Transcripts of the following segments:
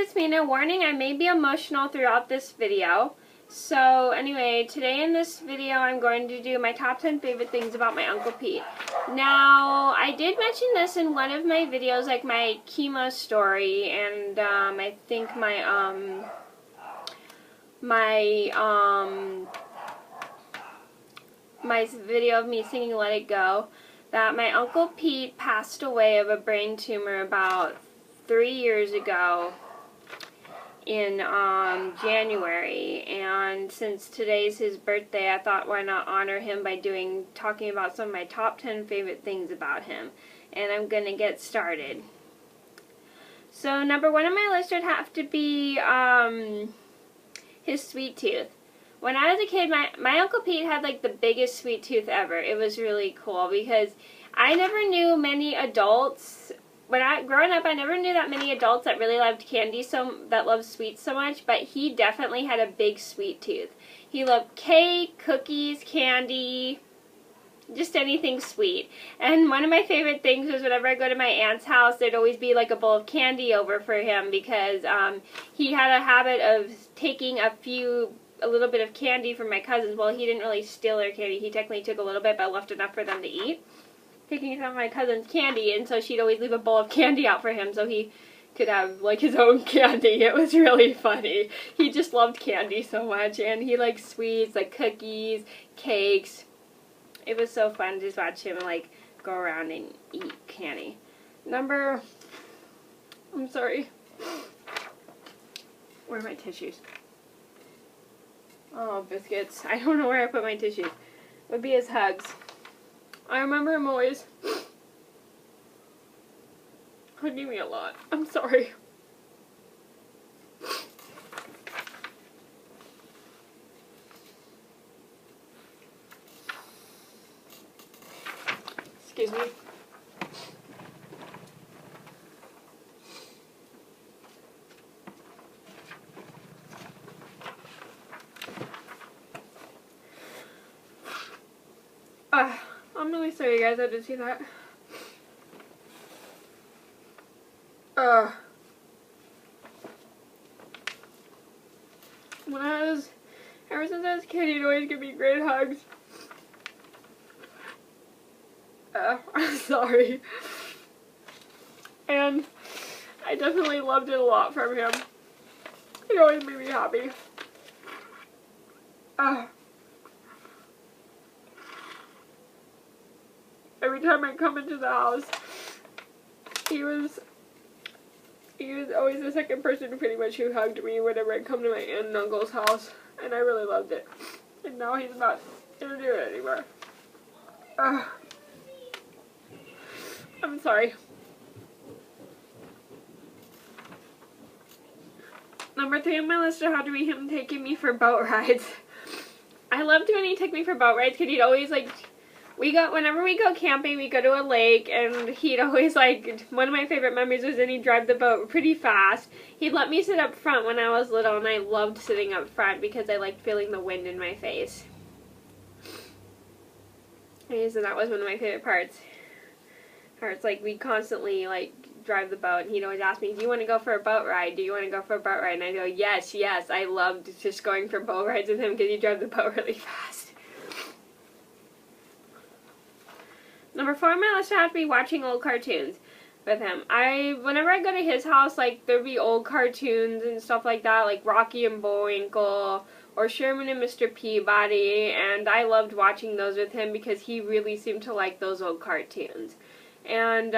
it's Mina. Warning, I may be emotional throughout this video. So anyway, today in this video I'm going to do my top 10 favorite things about my Uncle Pete. Now, I did mention this in one of my videos, like my chemo story, and I think my video of me singing Let It Go, that my Uncle Pete passed away of a brain tumor about 3 years ago in January, and since today's his birthday, I thought why not honor him by talking about some of my top 10 favorite things about him. And I'm gonna get started. So number one on my list would have to be his sweet tooth. When I was a kid, my Uncle Pete had like the biggest sweet tooth ever. It was really cool because I never knew many adults. Growing up, I never knew that many adults that really loved candy, that loved sweets so much, but he definitely had a big sweet tooth. He loved cake, cookies, candy, just anything sweet. And one of my favorite things was whenever I go to my aunt's house, there'd always be like a bowl of candy over for him because he had a habit of taking a little bit of candy from my cousins. Well, he didn't really steal their candy. He technically took a little bit, but left enough for them to eat. Taking some of my cousin's candy, and so she'd always leave a bowl of candy out for him so he could have like his own candy. It was really funny. He just loved candy so much, and he liked sweets, like cookies, cakes. It was so fun to just watch him like go around and eat candy. I'm sorry. Where are my tissues? Oh, biscuits. I don't know where I put my tissues. Would be his hugs. I remember him always hugging me a lot. I'm sorry. Excuse me. I'm really sorry you guys had to see that. Ever since I was a kid, he'd always give me great hugs. I'm sorry. And I definitely loved it a lot from him. He always made me happy. Every time I come into the house, he was always the second person pretty much who hugged me whenever I come to my aunt and uncle's house, and I really loved it. And now he's not gonna do it anymore. I'm sorry. Number 3 on my list would have to be him taking me for boat rides. I loved when he took me for boat rides because he'd always like. Whenever we go camping, we go to a lake, and he'd always, like, one of my favorite memories was that he'd drive the boat pretty fast. He'd let me sit up front when I was little, and I loved sitting up front because I liked feeling the wind in my face. So that was one of my favorite parts. Like, we'd constantly, like, drive the boat, and he'd always ask me, do you want to go for a boat ride? Do you want to go for a boat ride? And I'd go, yes, yes. I loved just going for boat rides with him because he'd drive the boat really fast. Number 4 on my list would have to be watching old cartoons with him. Whenever I go to his house, like, there'd be old cartoons and stuff like that, like Rocky and Bullwinkle, or Sherman and Mr. Peabody, and I loved watching those with him because he really seemed to like those old cartoons. And,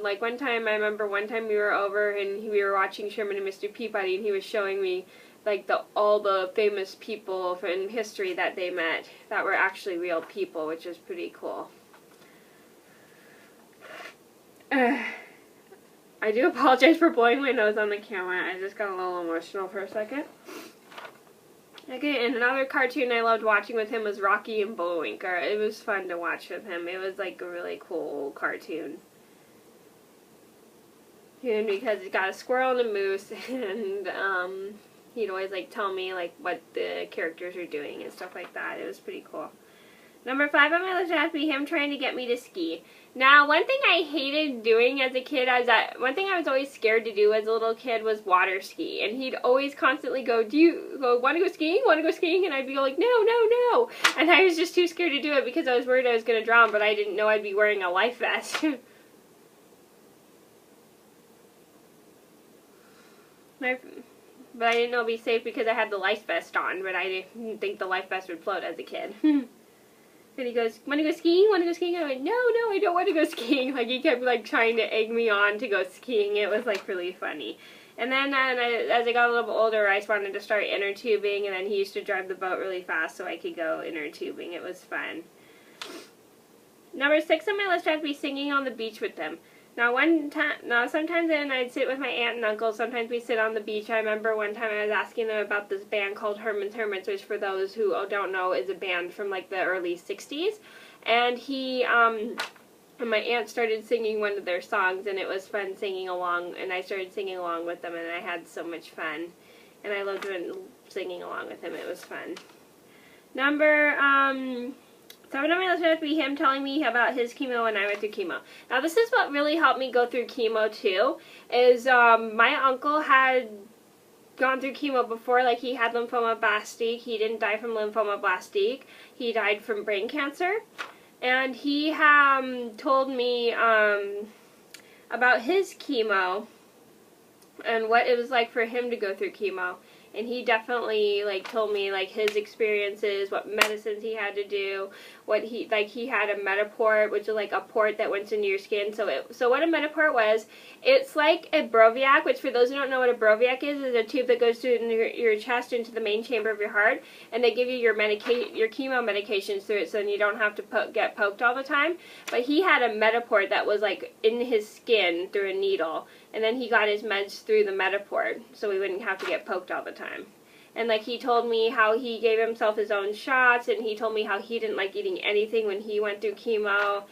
like, I remember one time we were over and we were watching Sherman and Mr. Peabody, and he was showing me, like, all the famous people in history that they met that were actually real people, which is pretty cool. I do apologize for blowing my nose on the camera. I just got a little emotional for a second. Okay, and another cartoon I loved watching with him was Rocky and Bullwinkle. It was fun to watch with him. It was like a really cool cartoon. And because it's got a squirrel and a moose, and he'd always like tell me like what the characters are doing and stuff like that. It was pretty cool. Number 5 on my list would have to be him trying to get me to ski. Now, one thing I hated doing as a kid, one thing I was always scared to do as a little kid was water ski. And he'd always constantly go, do you want to go skiing? Want to go skiing? And I'd be like, no, no, no. And I was just too scared to do it because I was worried I was going to drown, but I didn't know I'd be wearing a life vest. But I didn't know it'd be safe because I had the life vest on, but I didn't think the life vest would float as a kid. And he goes, want to go skiing? Want to go skiing? I went, no, no, I don't want to go skiing. Like, he kept, like, trying to egg me on to go skiing. It was, like, really funny. And then as I got a little bit older, I wanted to start inner tubing, and then he used to drive the boat really fast so I could go inner tubing. It was fun. Number 6 on my list had to be singing on the beach with them. Now, sometimes then I'd sit with my aunt and uncle. Sometimes we sit on the beach. I remember one time I was asking them about this band called Herman's Hermits, which for those who don't know is a band from like the early 60s. And and my aunt started singing one of their songs, and it was fun singing along, and I started singing along with them, and I had so much fun. And I loved singing along with him. It was fun. Number 7 on my list would be him telling me about his chemo when I went through chemo. Now, this is what really helped me go through chemo, too, is my uncle had gone through chemo before. Like, he had lymphomablastic. He didn't die from lymphomablastic. He died from brain cancer. And he told me about his chemo and what it was like for him to go through chemo. And he definitely, like, told me, like, his experiences, what medicines he had to do, he had a Metaport, which is, like, a port that went into your skin. So what a Metaport was, it's like a Broviac, which for those who don't know what a Broviac is a tube that goes through your chest into the main chamber of your heart, and they give you your chemo medications through it so then you don't have to get poked all the time. But he had a Metaport that was, like, in his skin through a needle. And then he got his meds through the Metaport, so we wouldn't have to get poked all the time. And, like, he told me how he gave himself his own shots, and he told me how he didn't like eating anything when he went through chemo.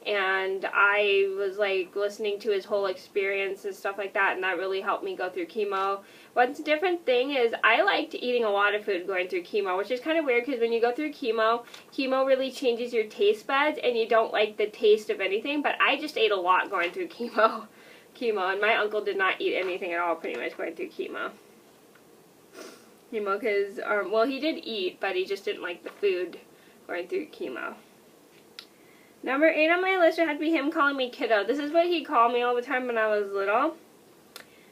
And I was, like, listening to his whole experience and stuff like that, and that really helped me go through chemo. One different thing is I liked eating a lot of food going through chemo, which is kind of weird because when you go through chemo really changes your taste buds, and you don't like the taste of anything, but I just ate a lot going through chemo, and my uncle did not eat anything at all pretty much going through chemo. Because, well, he did eat, but he just didn't like the food going through chemo. Number 8 on my list had to be him calling me kiddo. This is what he called me all the time when I was little.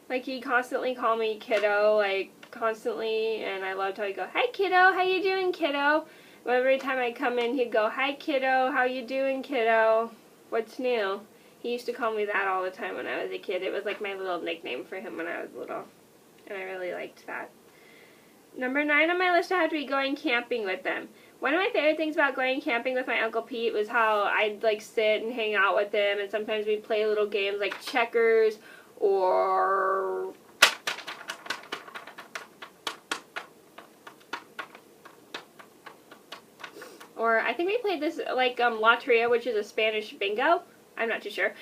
Like, he constantly called me kiddo, like, constantly, and I loved how he'd go, hi kiddo, how you doing kiddo? Every time I come in, he'd go, hi kiddo, how you doing kiddo? What's new? He used to call me that all the time when I was a kid. It was like my little nickname for him when I was little, and I really liked that. Number 9 on my list had to be going camping with them. One of my favorite things about going camping with my Uncle Pete was how I'd, like, sit and hang out with him, and sometimes we'd play little games like checkers or I think we played this, like, Loteria, which is a Spanish bingo. I'm not too sure.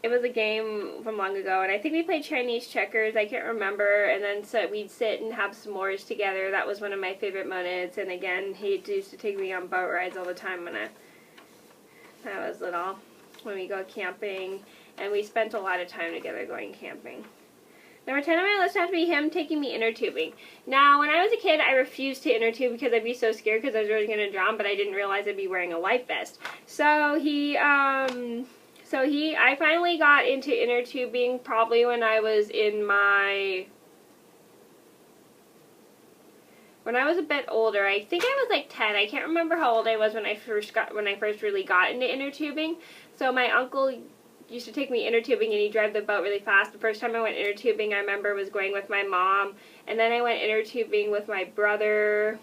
It was a game from long ago, and I think we played Chinese checkers. I can't remember. And then so we'd sit and have s'mores together. That was one of my favorite moments. And again, he used to take me on boat rides all the time when I was little, when we go camping. And we spent a lot of time together going camping. Number 10 on my list had to be him taking me inner tubing. Now, when I was a kid, I refused to inner tube because I'd be so scared because I was really going to drown, but I didn't realize I'd be wearing a life vest. So I finally got into inner tubing probably when I was when I was a bit older. I think I was like 10. I can't remember how old I was when I first really got into inner tubing. So my uncle used to take me inner tubing, and he'd drive the boat really fast. The first time I went inner tubing, I remember, was going with my mom, and then I went inner tubing with my brother.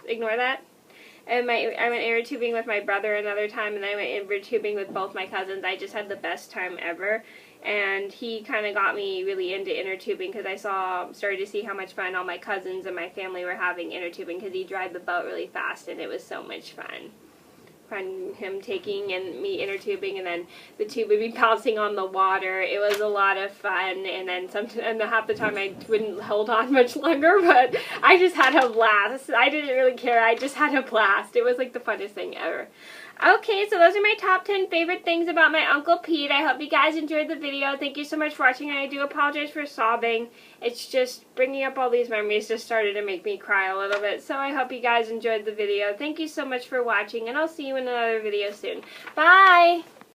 Ignore that. And I went inner tubing with my brother another time, and then I went inner tubing with both my cousins. I just had the best time ever. And he kind of got me really into inner tubing because I started to see how much fun all my cousins and my family were having inner tubing because he drive the boat really fast, and it was so much fun. fun him taking and me inner tubing, and then the tube would be bouncing on the water. It was a lot of fun, and then half the time I wouldn't hold on much longer, but I just had a blast. I didn't really care. I just had a blast. It was like the funnest thing ever. Okay, so those are my top 10 favorite things about my Uncle Pete. I hope you guys enjoyed the video. Thank you so much for watching, and I do apologize for sobbing. It's just bringing up all these memories just started to make me cry a little bit. So I hope you guys enjoyed the video. Thank you so much for watching, and I'll see you in another video soon. Bye!